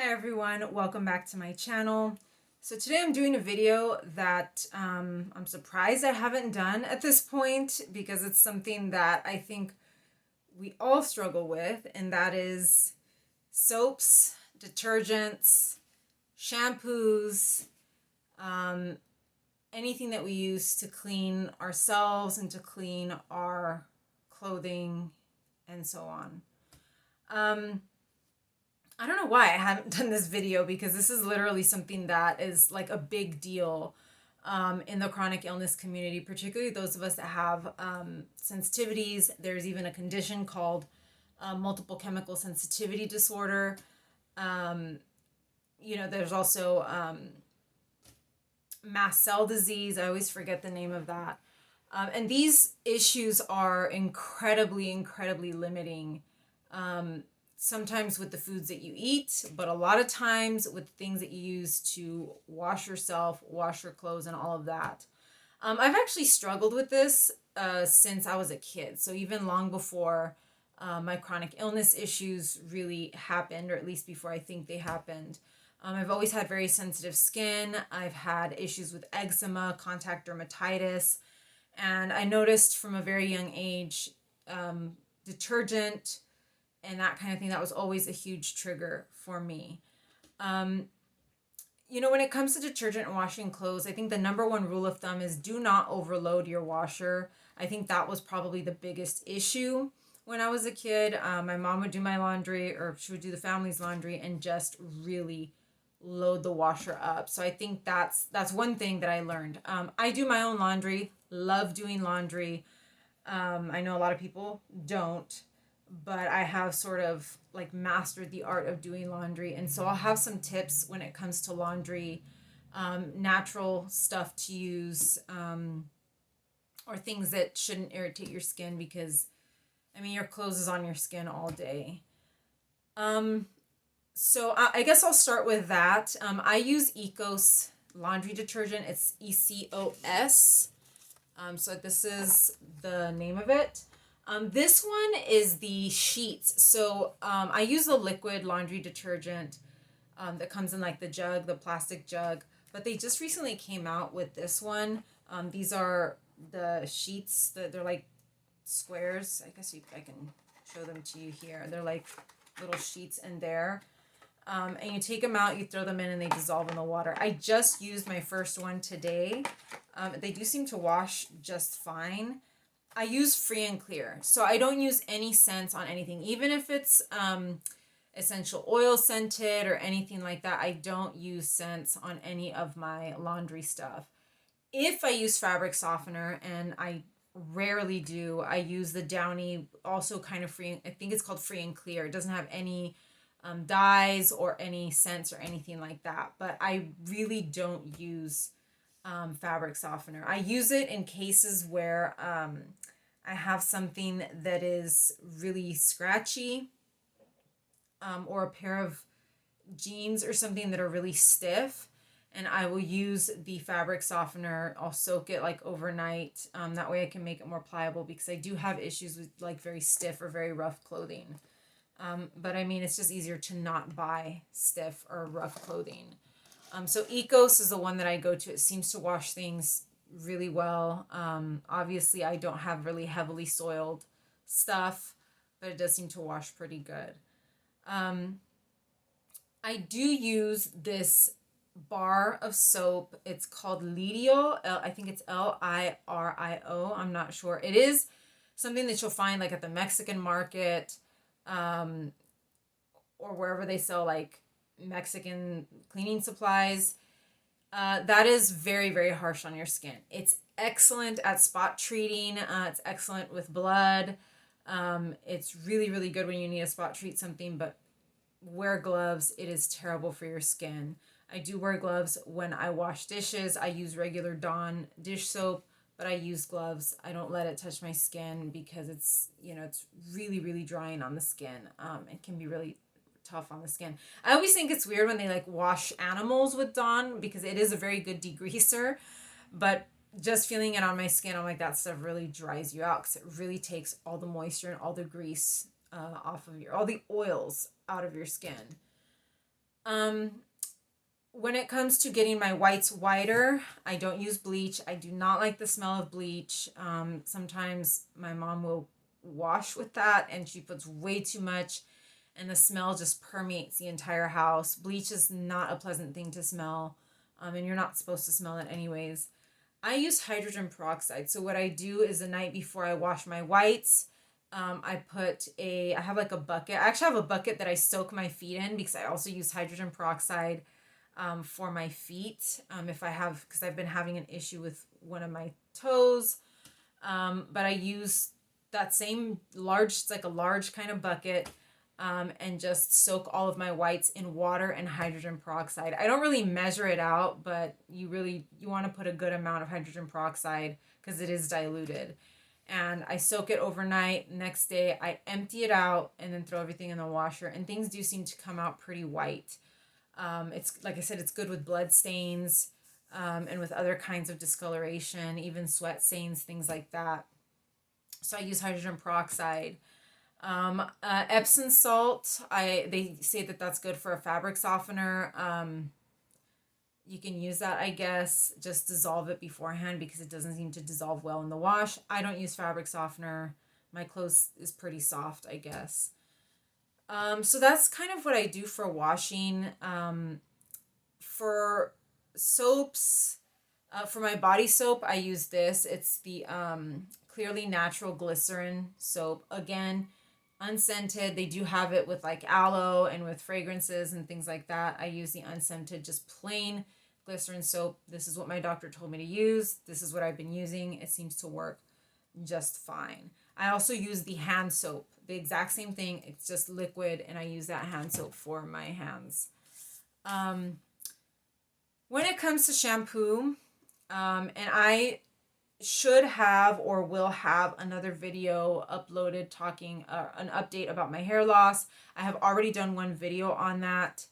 Hi everyone, welcome back to my channel. So today I'm doing a video that I'm surprised I haven't done at this point because it's something that I think we all struggle with, and that is soaps, detergents, shampoos, um, anything that we use to clean ourselves and to clean our clothing and so on. I don't know why I haven't done this video because this is literally something that is like a big deal in the chronic illness community, particularly those of us that have sensitivities. There's even a condition called multiple chemical sensitivity disorder. Um, there's also mast cell disease. I always forget the name of that. And these issues are incredibly, incredibly limiting. Sometimes with the foods that you eat, but a lot of times with things that you use to wash yourself, wash your clothes, and all of that. I've actually struggled with this since I was a kid. So even long before my chronic illness issues really happened, or at least before I think they happened. I've always had very sensitive skin. I've had issues with eczema, contact dermatitis, and I noticed from a very young age, detergent, and that kind of thing, that was always a huge trigger for me. When it comes to detergent and washing clothes, I think the number one rule of thumb is do not overload your washer. I think that was probably the biggest issue when I was a kid. My mom would do my laundry, or she would do the family's laundry, and just really load the washer up. So I think that's one thing that I learned. I do my own laundry, love doing laundry. I know a lot of people don't, but I have sort of like mastered the art of doing laundry. And so I'll have some tips when it comes to laundry, natural stuff to use, or things that shouldn't irritate your skin because, your clothes is on your skin all day. So I guess I'll start with that. I use Ecos laundry detergent. It's ECOS. So this is the name of it. This one is the sheets. So I use the liquid laundry detergent that comes in like the jug, the plastic jug. But they just recently came out with this one. These are the sheets. They're like squares. I guess I can show them to you here. They're like little sheets in there. And you take them out, you throw them in, and they dissolve in the water. I just used my first one today. They do seem to wash just fine. I use free and clear. So I don't use any scents on anything. Even if it's essential oil scented or anything like that, I don't use scents on any of my laundry stuff. If I use fabric softener, and I rarely do, I use the Downy, also kind of free. I think it's called free and clear. It doesn't have any dyes or any scents or anything like that. But I really don't use fabric softener. I use it in cases where I have something that is really scratchy, or a pair of jeans or something that are really stiff, and I will use the fabric softener. I'll soak it like overnight. That way I can make it more pliable because I do have issues with like very stiff or very rough clothing. But it's just easier to not buy stiff or rough clothing. So Ecos is the one that I go to. It seems to wash things really well. Obviously, I don't have really heavily soiled stuff, but it does seem to wash pretty good. I do use this bar of soap. It's called Lidio. I think it's Lirio. I'm not sure. It is something that you'll find like at the Mexican market, or wherever they sell like Mexican cleaning supplies. That is very, very harsh on your skin. It's excellent at spot treating. It's excellent with blood. It's really, really good when you need to spot treat something, but wear gloves. It is terrible for your skin. I do wear gloves when I wash dishes. I use regular Dawn dish soap, but I use gloves. I don't let it touch my skin because it's really, really drying on the skin. It can be really tough on the skin. I always think it's weird when they like wash animals with Dawn because it is a very good degreaser, but just feeling it on my skin, I'm like, that stuff really dries you out because it really takes all the moisture and all the grease off of all the oils out of your skin. Um, when it comes to getting my whites whiter, I don't use bleach. I do not like the smell of bleach. Sometimes my mom will wash with that and she puts way too much and the smell just permeates the entire house. Bleach is not a pleasant thing to smell, and you're not supposed to smell it anyways. I use hydrogen peroxide. So what I do is the night before I wash my whites, I have like a bucket. I actually have a bucket that I soak my feet in because I also use hydrogen peroxide for my feet. Because I've been having an issue with one of my toes. But I use that same large, it's like a large kind of bucket, and just soak all of my whites in water and hydrogen peroxide. I don't really measure it out, but you want to put a good amount of hydrogen peroxide because it is diluted. And I soak it overnight. Next day, I empty it out and then throw everything in the washer. And things do seem to come out pretty white. It's like I said, it's good with blood stains, and with other kinds of discoloration, even sweat stains, things like that. So I use hydrogen peroxide. Epsom salt, they say that that's good for a fabric softener. You can use that, I guess. Just dissolve it beforehand because it doesn't seem to dissolve well in the wash. I don't use fabric softener. My clothes is pretty soft, I guess. So that's kind of what I do for washing. For soaps, for my body soap, I use this. It's the Clearly Natural Glycerin soap. Again, unscented. They do have it with like aloe and with fragrances and things like that. I use the unscented, just plain glycerin soap. This is what my doctor told me to use. This is what I've been using. It seems to work just fine. I also use the hand soap. The exact same thing. It's just liquid, and I use that hand soap for my hands. When it comes to shampoo, and I should have or will have another video uploaded talking an update about my hair loss. I have already done one video on that.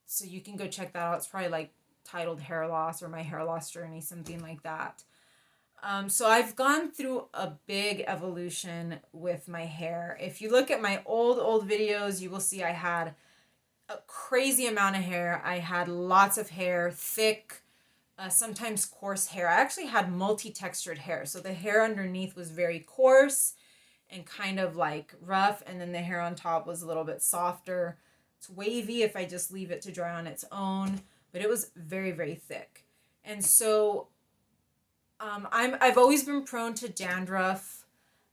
So you can go check that out. It's probably like titled hair loss or my hair loss journey, something like that. So I've gone through a big evolution with my hair. If you look at my old videos, you will see I had a crazy amount of hair. I had lots of hair, thick, sometimes coarse hair. I actually had multi-textured hair. So the hair underneath was very coarse and kind of like rough, and then the hair on top was a little bit softer. It's wavy if I just leave it to dry on its own, but it was very, very thick. And so I've always been prone to dandruff.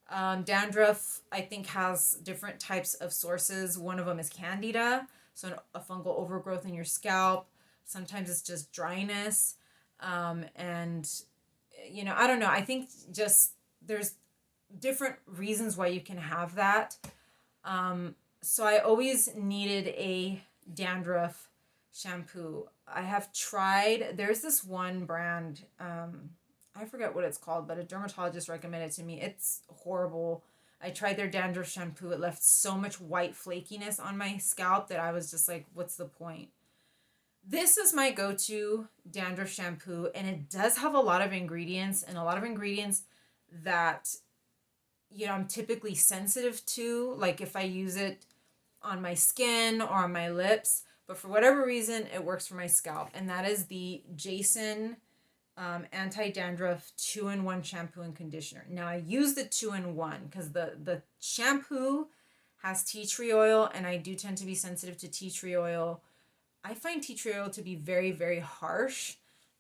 Dandruff, I think, has different types of sources. One of them is candida, so a fungal overgrowth in your scalp. Sometimes it's just dryness. And, I don't know. I think just there's different reasons why you can have that. So I always needed a dandruff shampoo. I have tried, there's this one brand, I forget what it's called, but a dermatologist recommended it to me. It's horrible. I tried their dandruff shampoo. It left so much white flakiness on my scalp that I was just like, what's the point? This is my go-to dandruff shampoo, and it does have a lot of ingredients that, I'm typically sensitive to, like if I use it on my skin or on my lips, but for whatever reason, it works for my scalp, and that is the Jason anti-dandruff 2-in-1 shampoo and conditioner. Now I use the 2-in-1 because the shampoo has tea tree oil, and I do tend to be sensitive to tea tree oil. I find tea tree oil to be very, very harsh,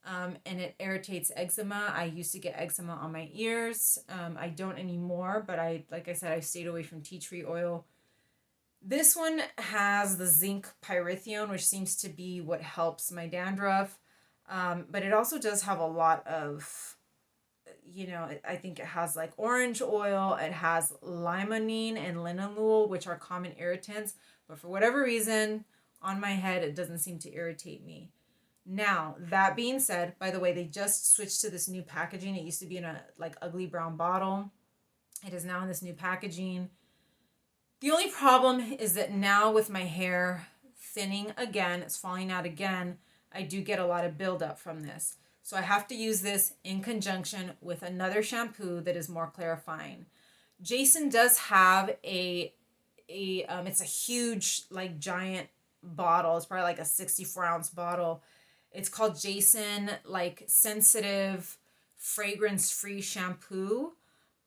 and it irritates eczema. I used to get eczema on my ears. I don't anymore, but like I said, I've stayed away from tea tree oil. This one has the zinc pyrithione, which seems to be what helps my dandruff. But it also does have a lot of, I think it has like orange oil. It has limonene and linalool, which are common irritants. But for whatever reason, on my head, it doesn't seem to irritate me. Now, that being said, by the way, they just switched to this new packaging. It used to be in a like ugly brown bottle. It is now in this new packaging. The only problem is that now with my hair thinning again, it's falling out again, I do get a lot of buildup from this. So I have to use this in conjunction with another shampoo that is more clarifying. Jason does have it's a huge, like giant bottle. It's probably like a 64-ounce bottle. It's called Jason, like, sensitive fragrance-free shampoo.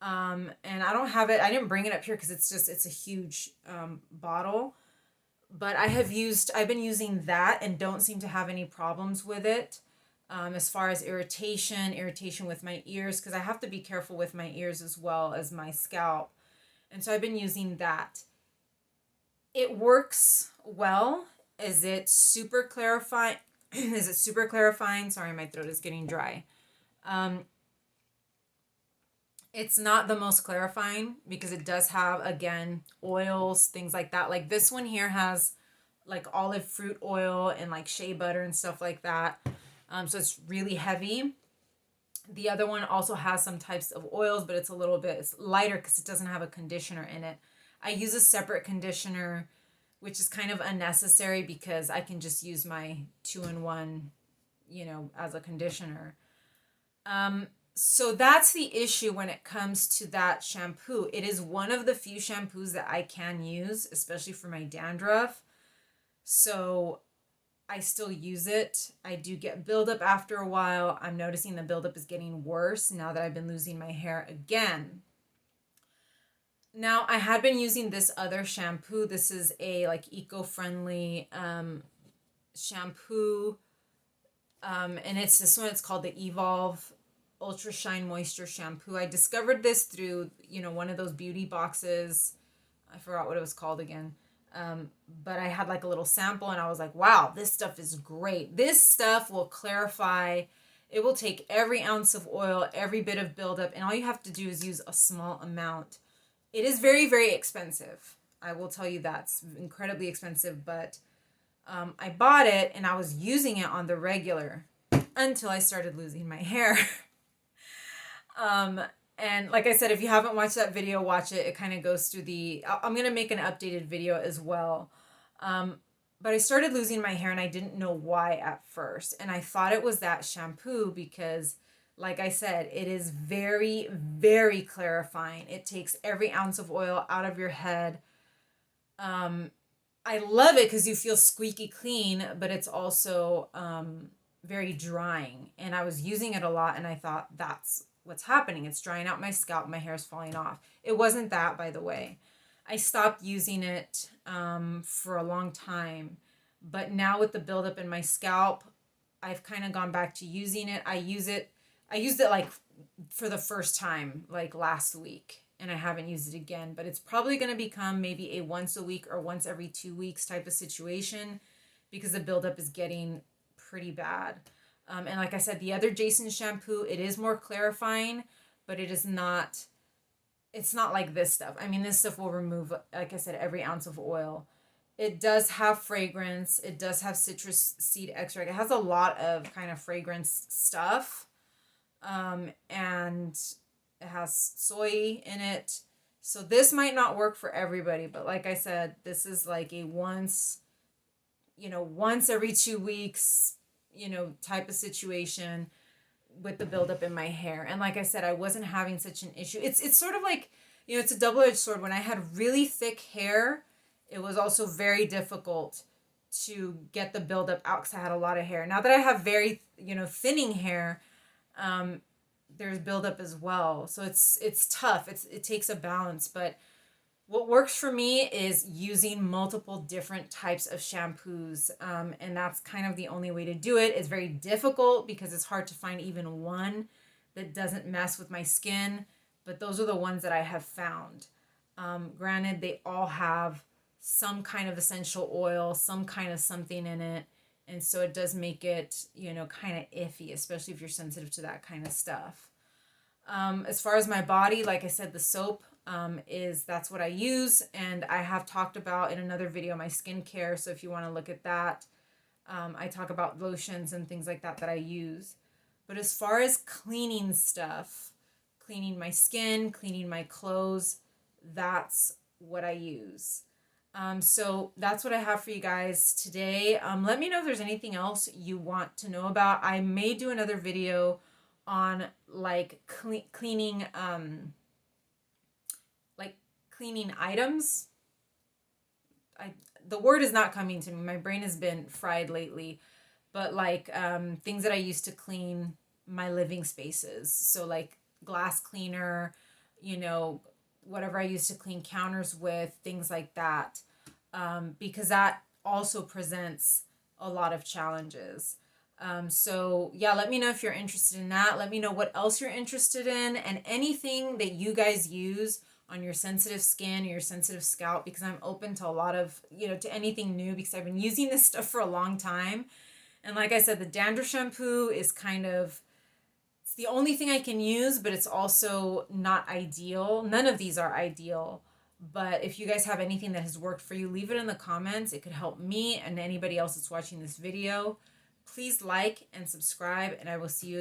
And I don't have it. I didn't bring it up here because it's a huge bottle. But I've been using that and don't seem to have any problems with it. As far as irritation with my ears, because I have to be careful with my ears as well as my scalp. And so I've been using that. It works well. Is it super clarifying? Is it super clarifying? Sorry, my throat is getting dry. It's not the most clarifying because it does have, again, oils, things like that. Like this one here has like olive fruit oil and like shea butter and stuff like that. So it's really heavy. The other one also has some types of oils, but it's lighter because it doesn't have a conditioner in it. I use a separate conditioner, which is kind of unnecessary because I can just use my 2-in-1, as a conditioner. So that's the issue when it comes to that shampoo. It is one of the few shampoos that I can use, especially for my dandruff. So I still use it. I do get buildup after a while. I'm noticing the buildup is getting worse now that I've been losing my hair again. Now, I had been using this other shampoo. This is a like eco-friendly shampoo. And it's this one. It's called the Evolve Ultra Shine Moisture Shampoo. I discovered this through, one of those beauty boxes. I forgot what it was called again. But I had like a little sample and I was like, wow, this stuff is great. This stuff will clarify. It will take every ounce of oil, every bit of buildup, and all you have to do is use a small amount. It is very, very expensive. I will tell you that's incredibly expensive, but I bought it and I was using it on the regular until I started losing my hair. And like I said, if you haven't watched that video, watch it. It kind of goes through I'm going to make an updated video as well. But I started losing my hair and I didn't know why at first. And I thought it was that shampoo because, like I said, it is very, very clarifying. It takes every ounce of oil out of your head. I love it because you feel squeaky clean, but it's also very drying. And I was using it a lot and I thought that's what's happening. It's drying out my scalp. My hair's falling off. It wasn't that, by the way. I stopped using it for a long time. But now with the buildup in my scalp, I've kind of gone back to using it. I used it like for the first time, like last week. And I haven't used it again. But it's probably going to become maybe a once a week or once every 2 weeks type of situation because the buildup is getting pretty bad. And like I said, the other Jason shampoo, it is more clarifying, but it's not like this stuff. I mean, this stuff will remove, like I said, every ounce of oil. It does have fragrance. It does have citrus seed extract. It has a lot of kind of fragrance stuff. And it has soy in it. So this might not work for everybody, but like I said, this is like a once every 2 weeks, type of situation with the buildup in my hair. And like I said, I wasn't having such an issue. It's sort of like, it's a double-edged sword. When I had really thick hair, it was also very difficult to get the buildup out because I had a lot of hair. Now that I have very, thinning hair, there's buildup as well. So it's tough. It takes a balance, but what works for me is using multiple different types of shampoos, and that's kind of the only way to do it. It's very difficult because it's hard to find even one that doesn't mess with my skin, but those are the ones that I have found. Granted, they all have some kind of essential oil, some kind of something in it, and so it does make it, kind of iffy, especially if you're sensitive to that kind of stuff. As far as my body, like I said, the soap, that's what I use, and I have talked about in another video my skincare, so if you want to look at that, I talk about lotions and things like that I use. But as far as cleaning stuff, cleaning my skin, cleaning my clothes, that's what I use. So that's what I have for you guys today. Let me know if there's anything else you want to know about. I may do another video on like cleaning cleaning items. the word is not coming to me. My brain has been fried lately. But like things that I use to clean my living spaces. So like glass cleaner, you know, whatever I use to clean counters with, things like that. Because that also presents a lot of challenges. So yeah, let me know if you're interested in that. Let me know what else you're interested in and anything that you guys use on your sensitive skin or your sensitive scalp, because I'm open to a lot of, to anything new, because I've been using this stuff for a long time. And like I said, the dandruff shampoo is it's the only thing I can use, but it's also not ideal. None of these are ideal. But if you guys have anything that has worked for you, leave it in the comments. It could help me and anybody else that's watching this video. Please like and subscribe, and I will see you